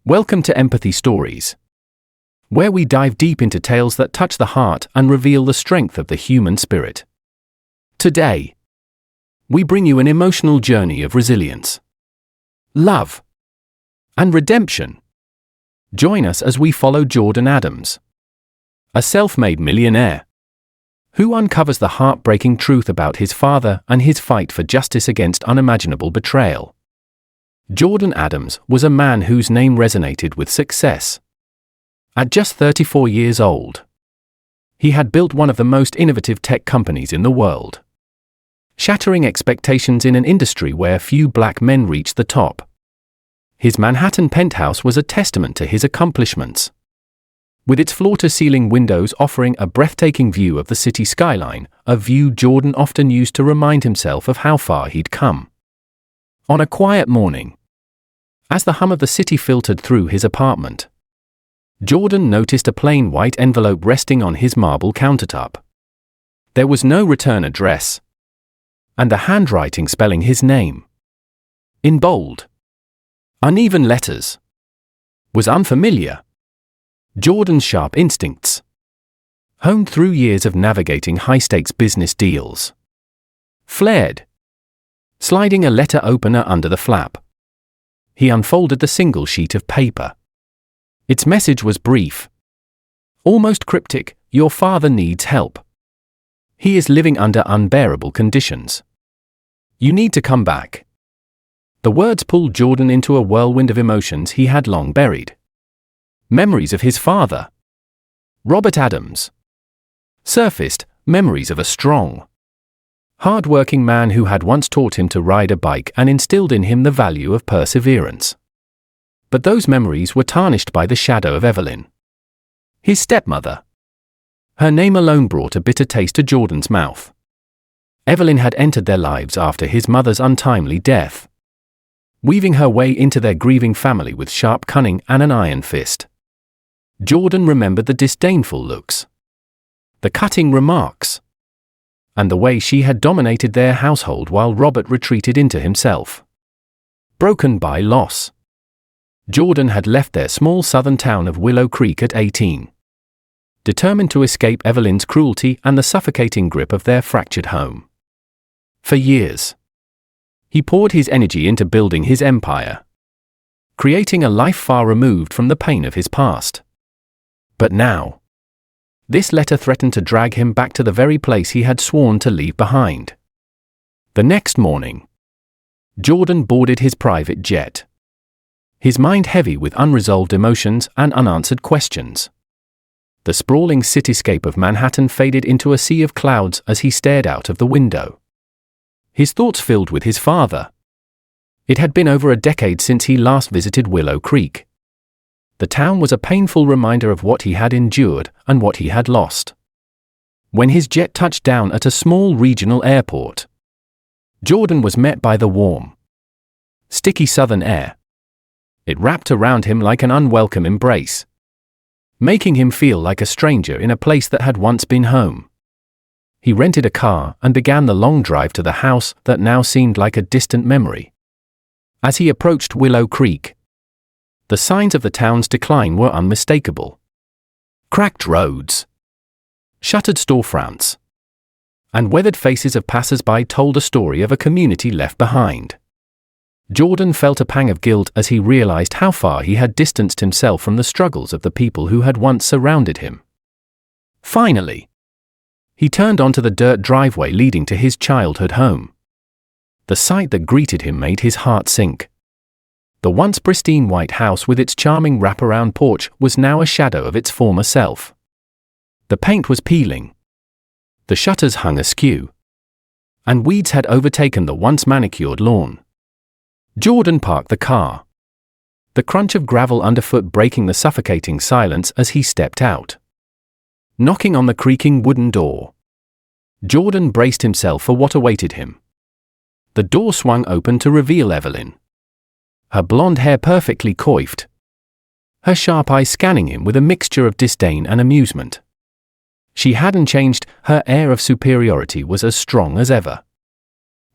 Welcome to Empathy Stories, where we dive deep into tales that touch the heart and reveal the strength of the human spirit. Today, we bring you an emotional journey of resilience, love, and redemption. Join us as we follow Jordan Adams, a self-made millionaire, who uncovers the heartbreaking truth about his father and his fight for justice against unimaginable betrayal. Jordan Adams was a man whose name resonated with success. At just 34 years old, he had built one of the most innovative tech companies in the world, shattering expectations in an industry where few black men reached the top. His Manhattan penthouse was a testament to his accomplishments, with its floor-to-ceiling windows offering a breathtaking view of the city skyline, a view Jordan often used to remind himself of how far he'd come. On a quiet morning, as the hum of the city filtered through his apartment, Jordan noticed a plain white envelope resting on his marble countertop. There was no return address, and the handwriting spelling his name, in bold, uneven letters, was unfamiliar. Jordan's sharp instincts, honed through years of navigating high-stakes business deals, flared. Sliding a letter opener under the flap, he unfolded the single sheet of paper. Its message was brief, almost cryptic: "Your father needs help. He is living under unbearable conditions. You need to come back." The words pulled Jordan into a whirlwind of emotions he had long buried. Memories of his father, Robert Adams, surfaced, memories of a strong, hard-working man who had once taught him to ride a bike and instilled in him the value of perseverance. But those memories were tarnished by the shadow of Evelyn, his stepmother. Her name alone brought a bitter taste to Jordan's mouth. Evelyn had entered their lives after his mother's untimely death, weaving her way into their grieving family with sharp cunning and an iron fist. Jordan remembered the disdainful looks, the cutting remarks, and the way she had dominated their household while Robert retreated into himself. Broken by loss, Jordan had left their small southern town of Willow Creek at 18, determined to escape Evelyn's cruelty and the suffocating grip of their fractured home. For years, he poured his energy into building his empire, creating a life far removed from the pain of his past. But now, this letter threatened to drag him back to the very place he had sworn to leave behind. The next morning, Jordan boarded his private jet, his mind heavy with unresolved emotions and unanswered questions. The sprawling cityscape of Manhattan faded into a sea of clouds as he stared out of the window, his thoughts filled with his father. It had been over a decade since he last visited Willow Creek. The town was a painful reminder of what he had endured and what he had lost. When his jet touched down at a small regional airport, Jordan was met by the warm, sticky southern air. It wrapped around him like an unwelcome embrace, making him feel like a stranger in a place that had once been home. He rented a car and began the long drive to the house that now seemed like a distant memory. As he approached Willow Creek, the signs of the town's decline were unmistakable. Cracked roads, shuttered storefronts, and weathered faces of passers-by told a story of a community left behind. Jordan felt a pang of guilt as he realized how far he had distanced himself from the struggles of the people who had once surrounded him. Finally, he turned onto the dirt driveway leading to his childhood home. The sight that greeted him made his heart sink. The once pristine white house with its charming wraparound porch was now a shadow of its former self. The paint was peeling, the shutters hung askew, and weeds had overtaken the once manicured lawn. Jordan parked the car, the crunch of gravel underfoot breaking the suffocating silence as he stepped out. Knocking on the creaking wooden door, Jordan braced himself for what awaited him. The door swung open to reveal Evelyn, her blonde hair perfectly coiffed, her sharp eyes scanning him with a mixture of disdain and amusement. She hadn't changed, her air of superiority was as strong as ever.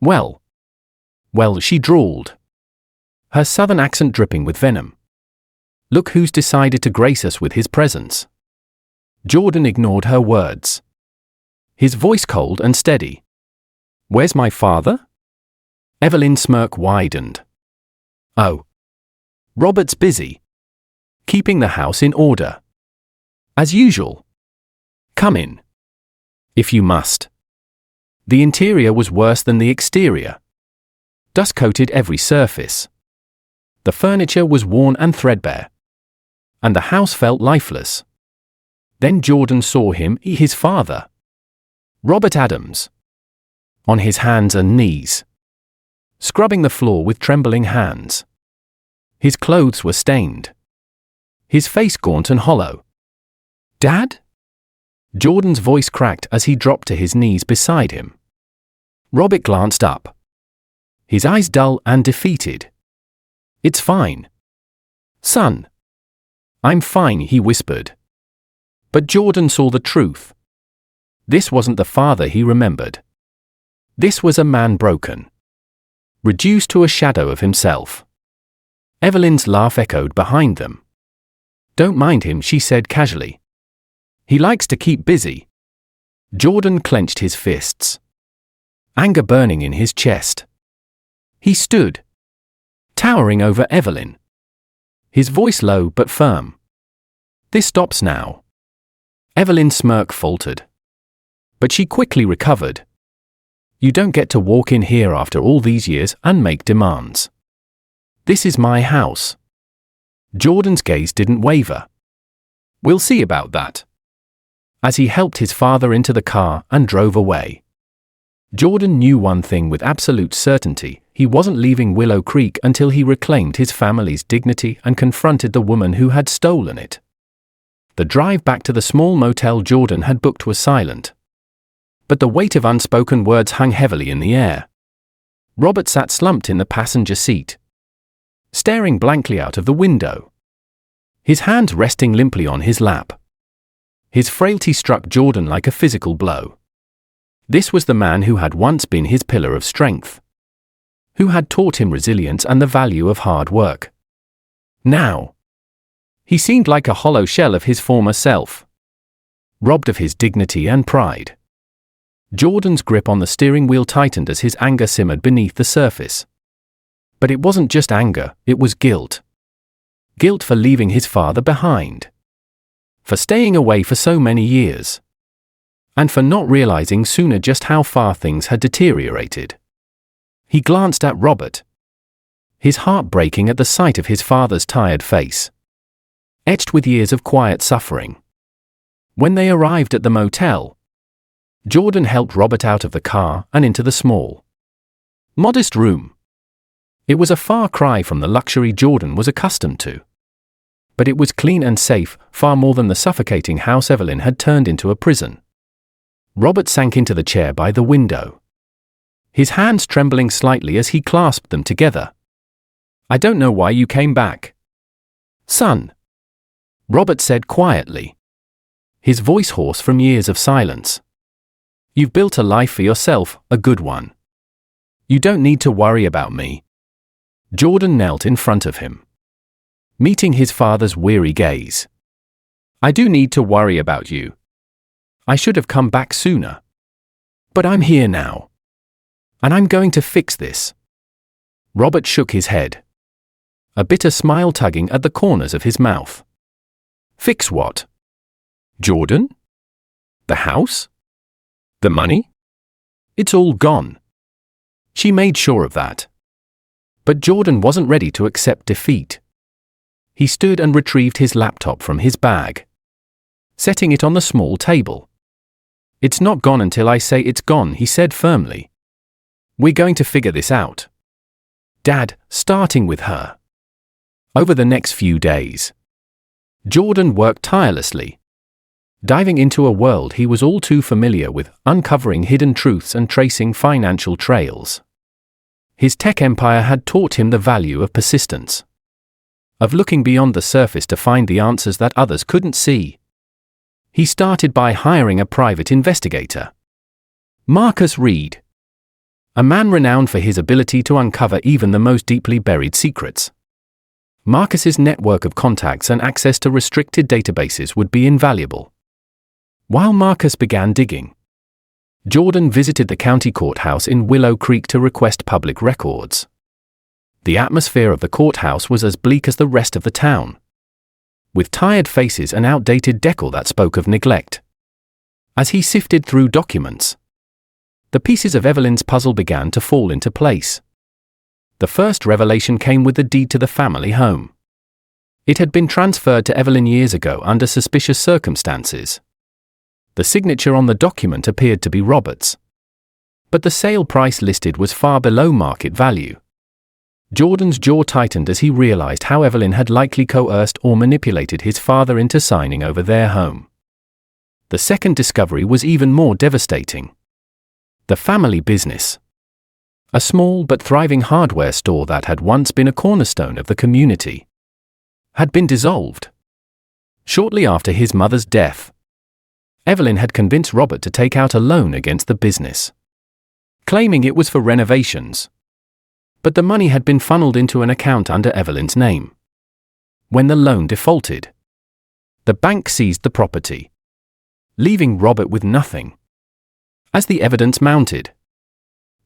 Well, she drawled, her southern accent dripping with venom. Look who's decided to grace us with his presence." Jordan ignored her words. His voice cold and steady. "Where's my father?" Evelyn's smirk widened. "Oh. Robert's busy. Keeping the house in order. As usual. Come in. If you must." The interior was worse than the exterior. Dust coated every surface. The furniture was worn and threadbare. And the house felt lifeless. Then Jordan saw him, his father. Robert Adams. On his hands and knees. Scrubbing the floor with trembling hands. His clothes were stained. His face gaunt and hollow. "Dad?" Jordan's voice cracked as he dropped to his knees beside him. Robert glanced up. His eyes dull and defeated. "It's fine. Son." "I'm fine," he whispered. But Jordan saw the truth. This wasn't the father he remembered. This was a man broken. Reduced to a shadow of himself. Evelyn's laugh echoed behind them. "Don't mind him," she said casually. "He likes to keep busy." Jordan clenched his fists. Anger burning in his chest. He stood, towering over Evelyn. His voice low but firm. "This stops now." Evelyn's smirk faltered. But she quickly recovered. "You don't get to walk in here after all these years and make demands. This is my house." Jordan's gaze didn't waver. "We'll see about that." As he helped his father into the car and drove away. Jordan knew one thing with absolute certainty: he wasn't leaving Willow Creek until he reclaimed his family's dignity and confronted the woman who had stolen it. The drive back to the small motel Jordan had booked was silent. But the weight of unspoken words hung heavily in the air. Robert sat slumped in the passenger seat, staring blankly out of the window. His hands resting limply on his lap. His frailty struck Jordan like a physical blow. This was the man who had once been his pillar of strength. Who had taught him resilience and the value of hard work. Now, he seemed like a hollow shell of his former self. Robbed of his dignity and pride. Jordan's grip on the steering wheel tightened as his anger simmered beneath the surface. But it wasn't just anger, it was guilt. Guilt for leaving his father behind. For staying away for so many years. And for not realizing sooner just how far things had deteriorated. He glanced at Robert. His heart breaking at the sight of his father's tired face. Etched with years of quiet suffering. When they arrived at the motel, Jordan helped Robert out of the car and into the small, modest room. It was a far cry from the luxury Jordan was accustomed to. But it was clean and safe, far more than the suffocating house Evelyn had turned into a prison. Robert sank into the chair by the window. His hands trembling slightly as he clasped them together. "I don't know why you came back, son," Robert said quietly. His voice hoarse from years of silence. "You've built a life for yourself, a good one. You don't need to worry about me." Jordan knelt in front of him, meeting his father's weary gaze. "I do need to worry about you. I should have come back sooner. But I'm here now. And I'm going to fix this." Robert shook his head. A bitter smile tugging at the corners of his mouth. "Fix what? Jordan? The house? The money? It's all gone." She made sure of that. But Jordan wasn't ready to accept defeat. He stood and retrieved his laptop from his bag, setting it on the small table. "It's not gone until I say it's gone," he said firmly. "We're going to figure this out, Dad, starting with her." Over the next few days, Jordan worked tirelessly, diving into a world he was all too familiar with, uncovering hidden truths and tracing financial trails. His tech empire had taught him the value of persistence, of looking beyond the surface to find the answers that others couldn't see. He started by hiring a private investigator, Marcus Reed, a man renowned for his ability to uncover even the most deeply buried secrets. Marcus's network of contacts and access to restricted databases would be invaluable. While Marcus began digging, Jordan visited the county courthouse in Willow Creek to request public records. The atmosphere of the courthouse was as bleak as the rest of the town, with tired faces and outdated decor that spoke of neglect. As he sifted through documents, the pieces of Evelyn's puzzle began to fall into place. The first revelation came with the deed to the family home. It had been transferred to Evelyn years ago under suspicious circumstances. The signature on the document appeared to be Robert's, but the sale price listed was far below market value. Jordan's jaw tightened as he realized how Evelyn had likely coerced or manipulated his father into signing over their home. The second discovery was even more devastating. The family business, a small but thriving hardware store that had once been a cornerstone of the community, had been dissolved. Shortly after his mother's death, Evelyn had convinced Robert to take out a loan against the business, claiming it was for renovations. But the money had been funneled into an account under Evelyn's name. When the loan defaulted, the bank seized the property, leaving Robert with nothing. As the evidence mounted,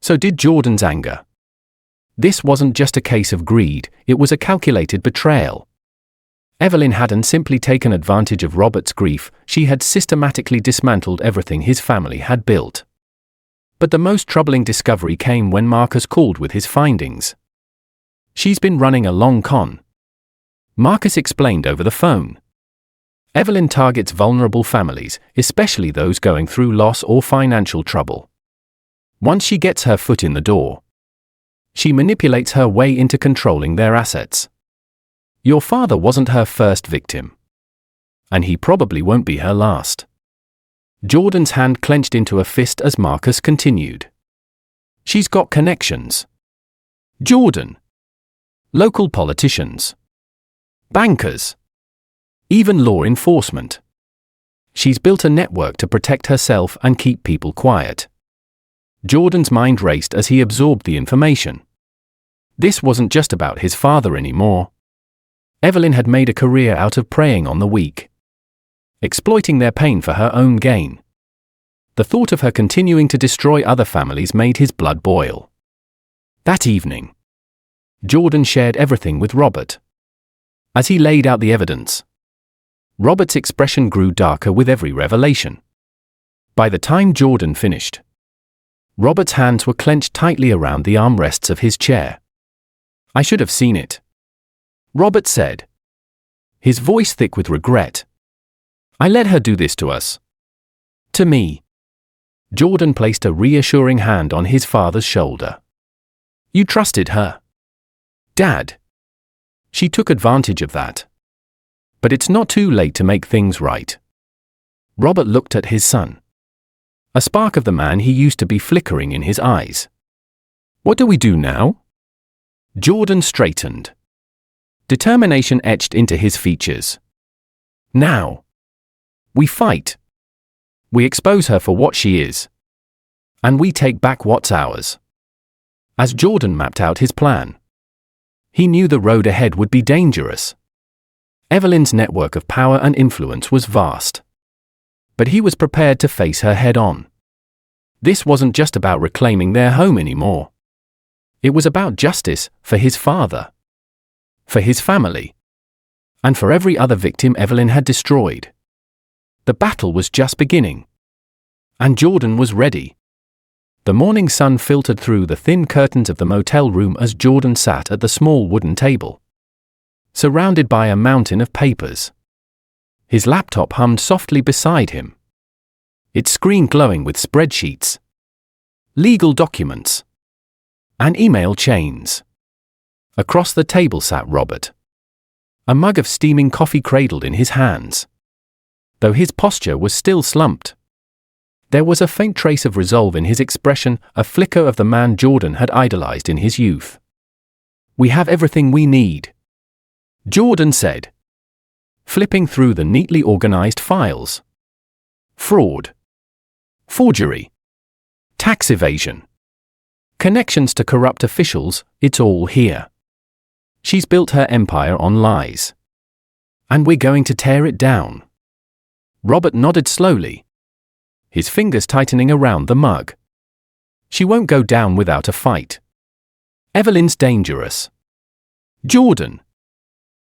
so did Jordan's anger. This wasn't just a case of greed, it was a calculated betrayal. Evelyn hadn't simply taken advantage of Robert's grief, she had systematically dismantled everything his family had built. But the most troubling discovery came when Marcus called with his findings. "She's been running a long con," Marcus explained over the phone. "Evelyn targets vulnerable families, especially those going through loss or financial trouble. Once she gets her foot in the door, she manipulates her way into controlling their assets. Your father wasn't her first victim, and he probably won't be her last." Jordan's hand clenched into a fist as Marcus continued. "She's got connections. Jordan. Local politicians. Bankers. Even law enforcement. She's built a network to protect herself and keep people quiet." Jordan's mind raced as he absorbed the information. This wasn't just about his father anymore. Evelyn had made a career out of preying on the weak, exploiting their pain for her own gain. The thought of her continuing to destroy other families made his blood boil. That evening, Jordan shared everything with Robert. As he laid out the evidence, Robert's expression grew darker with every revelation. By the time Jordan finished, Robert's hands were clenched tightly around the armrests of his chair. "I should have seen it," Robert said, his voice thick with regret. "I let her do this to us. To me." Jordan placed a reassuring hand on his father's shoulder. "You trusted her, Dad. She took advantage of that. But it's not too late to make things right." Robert looked at his son, a spark of the man he used to be flickering in his eyes. "What do we do now?" Jordan straightened, determination etched into his features. "Now, we fight. We expose her for what she is. And we take back what's ours." As Jordan mapped out his plan, he knew the road ahead would be dangerous. Evelyn's network of power and influence was vast, but he was prepared to face her head-on. This wasn't just about reclaiming their home anymore. It was about justice for his father, for his family, and for every other victim Evelyn had destroyed. The battle was just beginning, and Jordan was ready. The morning sun filtered through the thin curtains of the motel room as Jordan sat at the small wooden table, surrounded by a mountain of papers. His laptop hummed softly beside him, its screen glowing with spreadsheets, legal documents, and email chains. Across the table sat Robert, a mug of steaming coffee cradled in his hands. Though his posture was still slumped, there was a faint trace of resolve in his expression, a flicker of the man Jordan had idolized in his youth. "We have everything we need," Jordan said, flipping through the neatly organized files. "Fraud, forgery, tax evasion, connections to corrupt officials, it's all here. She's built her empire on lies. And we're going to tear it down. Robert nodded slowly, his fingers tightening around the mug. She won't go down without a fight. Evelyn's dangerous. Jordan.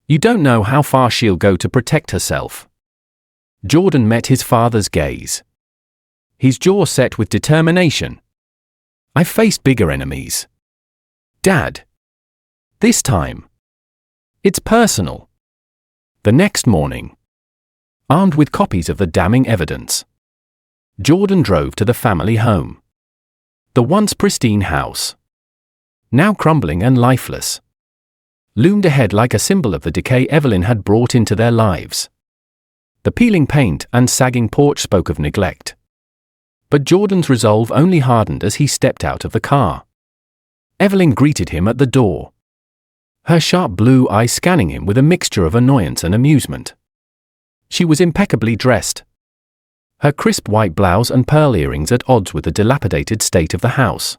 You don't know how far she'll go to protect herself. Jordan met his father's gaze. His jaw set with determination. I've faced bigger enemies. Dad. This time. It's personal. The next morning, armed with copies of the damning evidence, Jordan drove to the family home. The once pristine house, now crumbling and lifeless, loomed ahead like a symbol of the decay Evelyn had brought into their lives. The peeling paint and sagging porch spoke of neglect. But Jordan's resolve only hardened as he stepped out of the car. Evelyn greeted him at the door, her sharp blue eyes scanning him with a mixture of annoyance and amusement. She was impeccably dressed, her crisp white blouse and pearl earrings at odds with the dilapidated state of the house.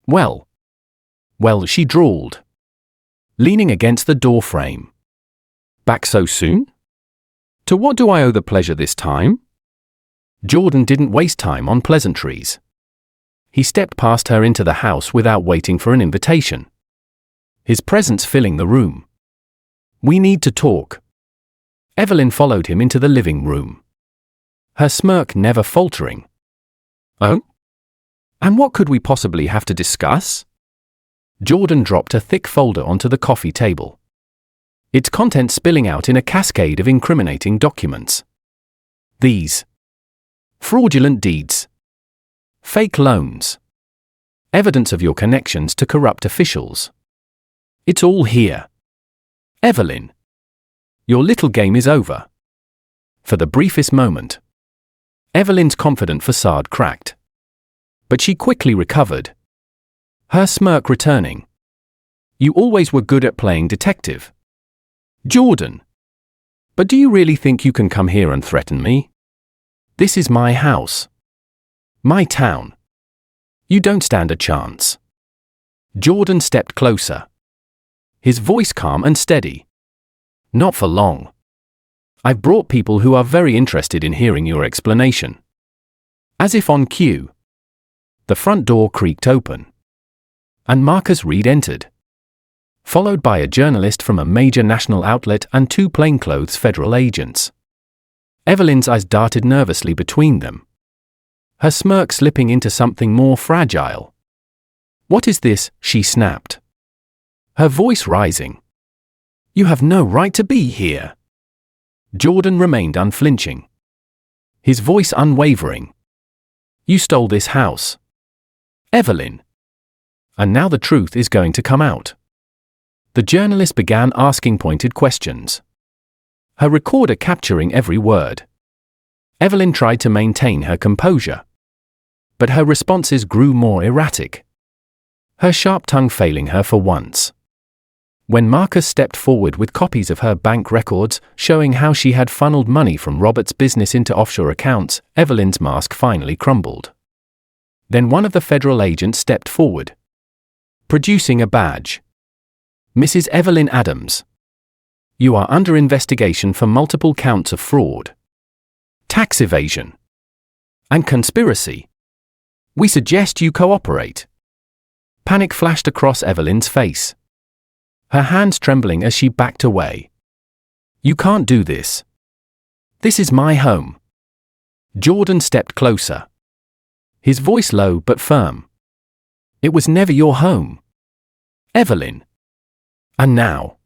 Well, she drawled, leaning against the door frame. Back so soon? To what do I owe the pleasure this time? Jordan didn't waste time on pleasantries. He stepped past her into the house without waiting for an invitation, his presence filling the room. We need to talk. Evelyn followed him into the living room, her smirk never faltering. Oh? And what could we possibly have to discuss? Jordan dropped a thick folder onto the coffee table, its contents spilling out in a cascade of incriminating documents. These fraudulent deeds, fake loans, evidence of your connections to corrupt officials. It's all here. Evelyn, your little game is over. For the briefest moment, Evelyn's confident facade cracked. But she quickly recovered, her smirk returning. You always were good at playing detective, Jordan. But do you really think you can come here and threaten me? This is my house, my town. You don't stand a chance. Jordan stepped closer, his voice calm and steady. Not for long. I've brought people who are very interested in hearing your explanation. As if on cue, the front door creaked open, and Marcus Reed entered, followed by a journalist from a major national outlet and two plainclothes federal agents. Evelyn's eyes darted nervously between them, her smirk slipping into something more fragile. What is this? She snapped, her voice rising. You have no right to be here. Jordan remained unflinching, his voice unwavering. You stole this house, Evelyn. And now the truth is going to come out. The journalist began asking pointed questions, her recorder capturing every word. Evelyn tried to maintain her composure, but her responses grew more erratic, her sharp tongue failing her for once. When Marcus stepped forward with copies of her bank records showing how she had funneled money from Robert's business into offshore accounts, Evelyn's mask finally crumbled. Then one of the federal agents stepped forward, producing a badge. Mrs. Evelyn Adams, you are under investigation for multiple counts of fraud, tax evasion, and conspiracy. We suggest you cooperate. Panic flashed across Evelyn's face, her hands trembling as she backed away. You can't do this. This is my home. Jordan stepped closer, his voice low but firm. It was never your home, Evelyn. And now,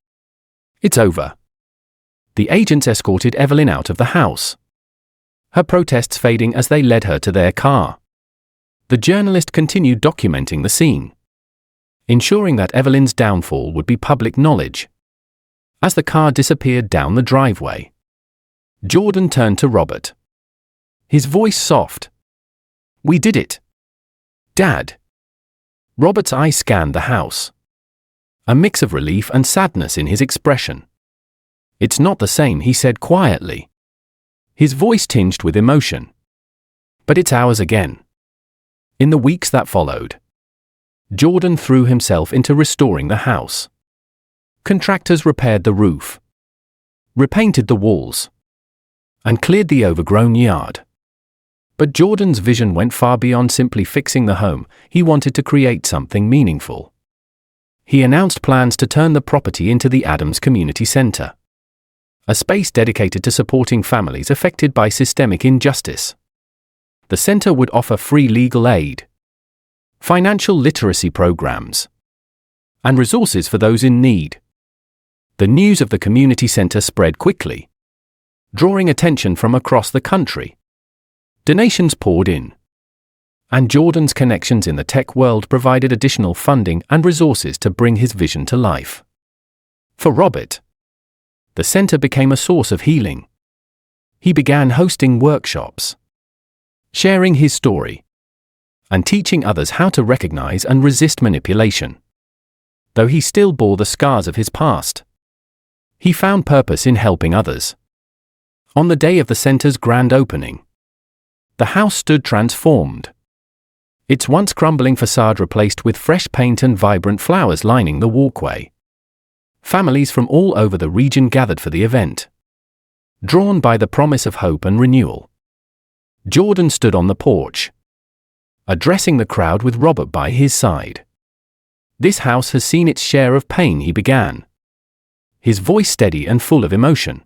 it's over. The agents escorted Evelyn out of the house, her protests fading as they led her to their car. The journalist continued documenting the scene, ensuring that Evelyn's downfall would be public knowledge. As the car disappeared down the driveway, Jordan turned to Robert, his voice soft. We did it, Dad. Robert's eyes scanned the house, a mix of relief and sadness in his expression. It's not the same, he said quietly, his voice tinged with emotion. But it's ours again. In the weeks that followed, Jordan threw himself into restoring the house. Contractors repaired the roof, repainted the walls, and cleared the overgrown yard. But Jordan's vision went far beyond simply fixing the home. He wanted to create something meaningful. He announced plans to turn the property into the Adams Community Center, a space dedicated to supporting families affected by systemic injustice. The center would offer free legal aid, financial literacy programs, and resources for those in need. The news of the community center spread quickly, drawing attention from across the country. Donations poured in, and Jordan's connections in the tech world provided additional funding and resources to bring his vision to life. For Robert, the center became a source of healing. He began hosting workshops, sharing his story, and teaching others how to recognize and resist manipulation. Though he still bore the scars of his past, he found purpose in helping others. On the day of the center's grand opening, the house stood transformed, its once crumbling facade replaced with fresh paint and vibrant flowers lining the walkway. Families from all over the region gathered for the event, drawn by the promise of hope and renewal. Jordan stood on the porch, addressing the crowd with Robert by his side. "This house has seen its share of pain," he began, his voice steady and full of emotion.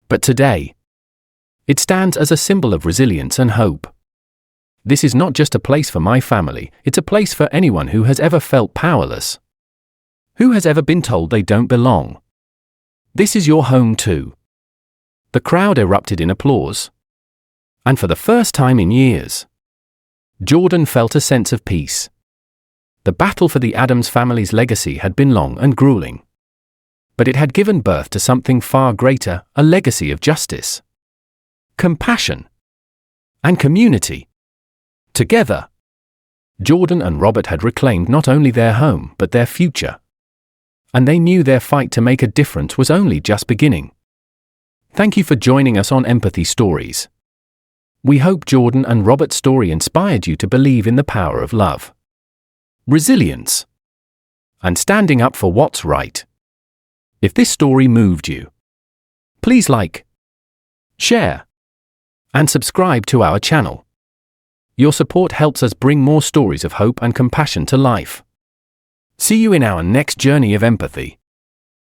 "But today, it stands as a symbol of resilience and hope. This is not just a place for my family, it's a place for anyone who has ever felt powerless, who has ever been told they don't belong. This is your home too." The crowd erupted in applause. And for the first time in years, Jordan felt a sense of peace. The battle for the Adams family's legacy had been long and grueling, but it had given birth to something far greater, a legacy of justice, compassion, and community. Together, Jordan and Robert had reclaimed not only their home but their future. And they knew their fight to make a difference was only just beginning. Thank you for joining us on Empathy Stories. We hope Jordan and Robert's story inspired you to believe in the power of love, resilience, and standing up for what's right. If this story moved you, please like, share, and subscribe to our channel. Your support helps us bring more stories of hope and compassion to life. See you in our next journey of empathy.